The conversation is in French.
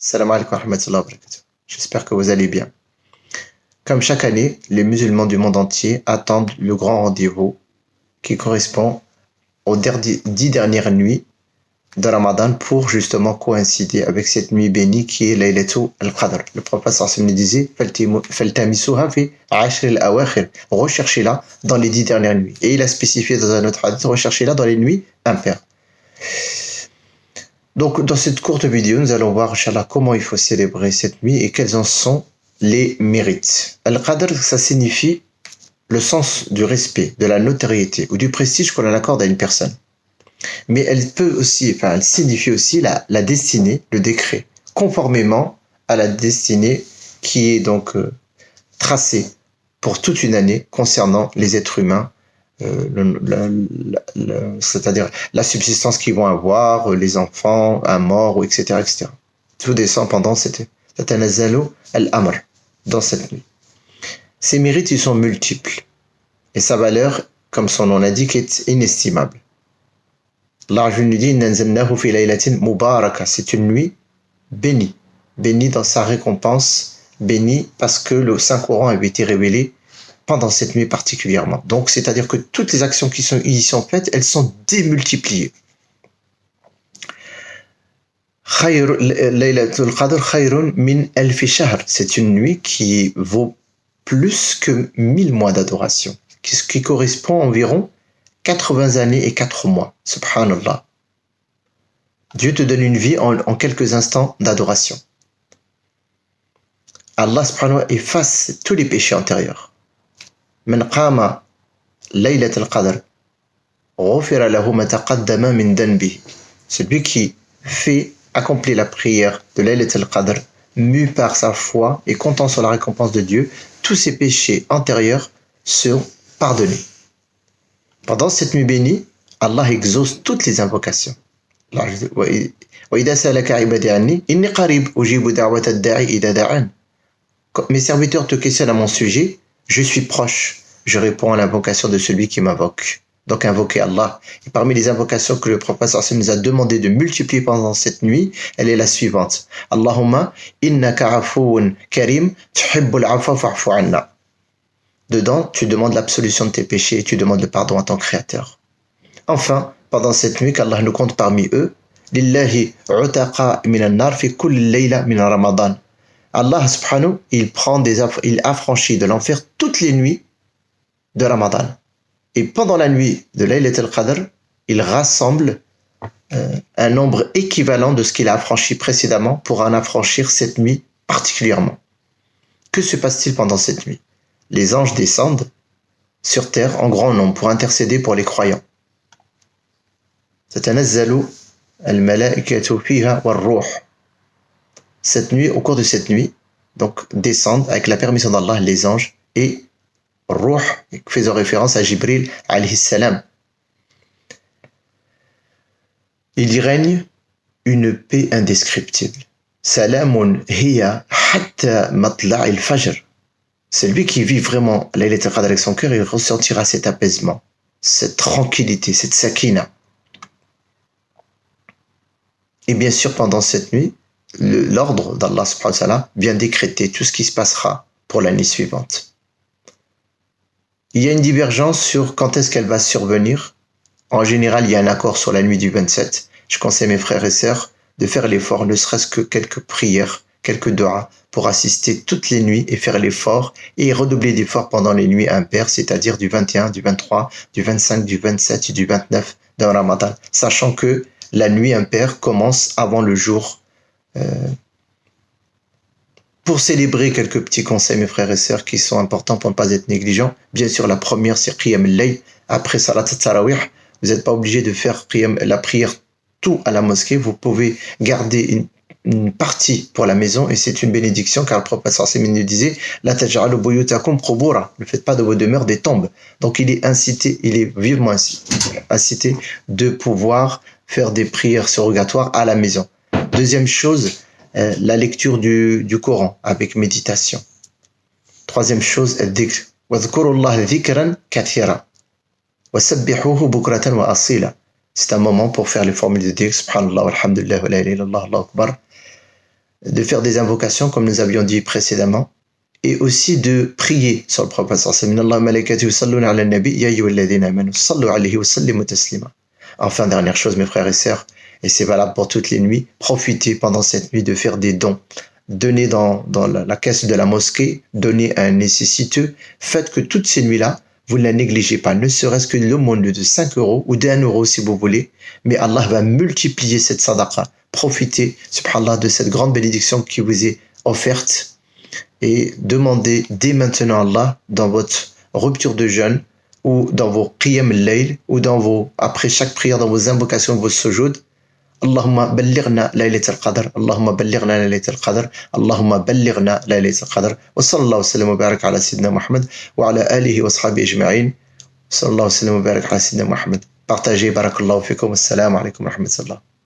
Salam alaikum wa rahmatullahi wa barakatuh. J'espère que vous allez bien. Comme chaque année, les musulmans du monde entier attendent le grand rendez-vous qui correspond aux 10 dernières nuits de Ramadan pour justement coïncider avec cette nuit bénie qui est Laylatul al-Qadr. Le prophète sallallahu alayhi wa sallam disait Faltamisuha fi ashr al-awakhir. Recherchez-la dans les 10 dernières nuits. Et il a spécifié dans un autre hadith, recherchez-la dans les nuits impaires. Donc, dans cette courte vidéo, nous allons voir, Inch'Allah, comment il faut célébrer cette nuit et quels en sont les mérites. Al-Qadr, ça signifie le sens du respect, de la notoriété ou du prestige qu'on accorde à une personne. Mais elle signifie aussi la destinée, le décret, conformément à la destinée qui est donc tracée pour toute une année concernant les êtres humains, c'est-à-dire la subsistance qu'ils vont avoir, les enfants, un mort, etc., etc. Tout descend pendant cette Tatanazzalu al-Amr, dans cette nuit. Ces mérites, ils sont multiples. Et sa valeur, comme son nom l'indique, est inestimable. Allah nous dit Nanzalnahu fi laylatin mubaraka. C'est une nuit bénie. Bénie dans sa récompense, bénie parce que le Saint-Coran avait été révélé pendant cette nuit particulièrement. Donc, c'est-à-dire que toutes les actions qui y sont faites, elles sont démultipliées. Laylatul Qadr khayrun min alfi shahr. C'est une nuit qui vaut plus que 1000 mois d'adoration, ce qui correspond à environ 80 années et 4 mois. Subhanallah. Dieu te donne une vie en quelques instants d'adoration. Allah subhanahu wa ta'ala efface tous les péchés antérieurs. من قام ليلة القدر غفر له ما تقدم من ذنبه. Celui qui accomplit la prière de Laylat al-Qadr, mu par sa foi et comptant sur la récompense de Dieu, tous ses péchés antérieurs sont pardonnés. Pendant cette nuit bénie, Allah exauce toutes les invocations. وإذا سألك عبادي عني إني قريب أجيب دعوة الداعي إذا دعان. Mes serviteurs te questionnent à mon sujet, je suis proche, je réponds à l'invocation de celui qui m'invoque. Donc invoquer Allah. Et parmi les invocations que le prophète sallallahu nous a demandé de multiplier pendant cette nuit, elle est la suivante. Allahumma innaka afuun karim tuhibbul afwa fa'fu anna. Dedans, tu demandes l'absolution de tes péchés et tu demandes le pardon à ton Créateur. Enfin, pendant cette nuit, qu'Allah nous compte parmi eux, Lillahi utaqa min an-nar fi kulli layla min Ramadan. Allah subhanahu, il affranchit de l'enfer toutes les nuits de Ramadan. Et pendant la nuit de Laylat al-Qadr, il rassemble un nombre équivalent de ce qu'il a affranchi précédemment pour en affranchir cette nuit particulièrement. Que se passe-t-il pendant cette nuit? Les anges descendent sur terre en grand nombre pour intercéder pour les croyants. Tatanazzalu al-malaikatu fiha war-ruh. Cette nuit, au cours de cette nuit, donc descendent avec la permission d'Allah les anges et Ruh, faisant référence à Jibril alayhi salam. Il y règne une paix indescriptible. Salamun hiya hatta matla'il fajr. Celui qui vit vraiment Laylat al-Qadr avec son cœur, il ressentira cet apaisement, cette tranquillité, cette sakina. Et bien sûr, pendant cette nuit, l'ordre d'Allah subhanahu wa ta'ala vient décréter tout ce qui se passera pour l'année suivante. Il y a une divergence sur quand est-ce qu'elle va survenir. En général, il y a un accord sur la nuit du 27. Je conseille mes frères et sœurs de faire l'effort, ne serait-ce que quelques prières, quelques doigts, pour assister toutes les nuits et faire l'effort et redoubler d'efforts pendant les nuits impaires, c'est-à-dire du 21, du 23, du 25, du 27 et du 29 de Ramadan, sachant que la nuit impaire commence avant le jour. Pour célébrer quelques petits conseils, mes frères et sœurs, qui sont importants pour ne pas être négligents. Bien sûr, la première, c'est Qiyam al-Layl. Après Salat al-Tarawih, vous n'êtes pas obligé de faire la prière tout à la mosquée. Vous pouvez garder une partie pour la maison et c'est une bénédiction car le prophète sallallahu alayhi wa sallam nous disait La taj'alu buyutakum qubura. Ne faites pas de vos demeures des tombes. Donc il est vivement incité de pouvoir faire des prières surrogatoires à la maison. Deuxième chose, la lecture du Coran avec méditation. Troisième chose, al-dhikr. Wadhkurullaha dhikran kathira. Wasabbihuhu bukratan wa asila. C'est un moment pour faire les formules de dhikr. Subhanallah, walhamdulillah, wa la ilaha illallah, Allahu akbar. de faire des invocations comme nous avions dit précédemment, et aussi de prier sur le prophète sallallahu alayhi wa sallam. Enfin, dernière chose, mes frères et sœurs, et c'est valable pour toutes les nuits, profitez pendant cette nuit de faire des dons. Donnez dans la caisse de la mosquée, donnez à un nécessiteux. Faites que toutes ces nuits-là, vous ne la négligez pas, ne serait-ce que l'aumône de 5 euros ou d'1 euro si vous voulez, mais Allah va multiplier cette sadaqa. Profitez, subhanallah, de cette grande bénédiction qui vous est offerte et demandez dès maintenant à Allah dans votre rupture de jeûne ou dans vos qiyam al-layl ou après chaque prière dans vos invocations, vos sujoud. اللهم بلغنا ليلة القدر اللهم بلغنا ليلة القدر اللهم بلغنا ليلة القدر وصلى الله وسلم وبارك على سيدنا محمد وعلى آله وأصحابه أجمعين صلى الله وسلم وبارك على سيدنا محمد. Partagez, barakallahu fikum, assalamu alaikum wa rahmatullah.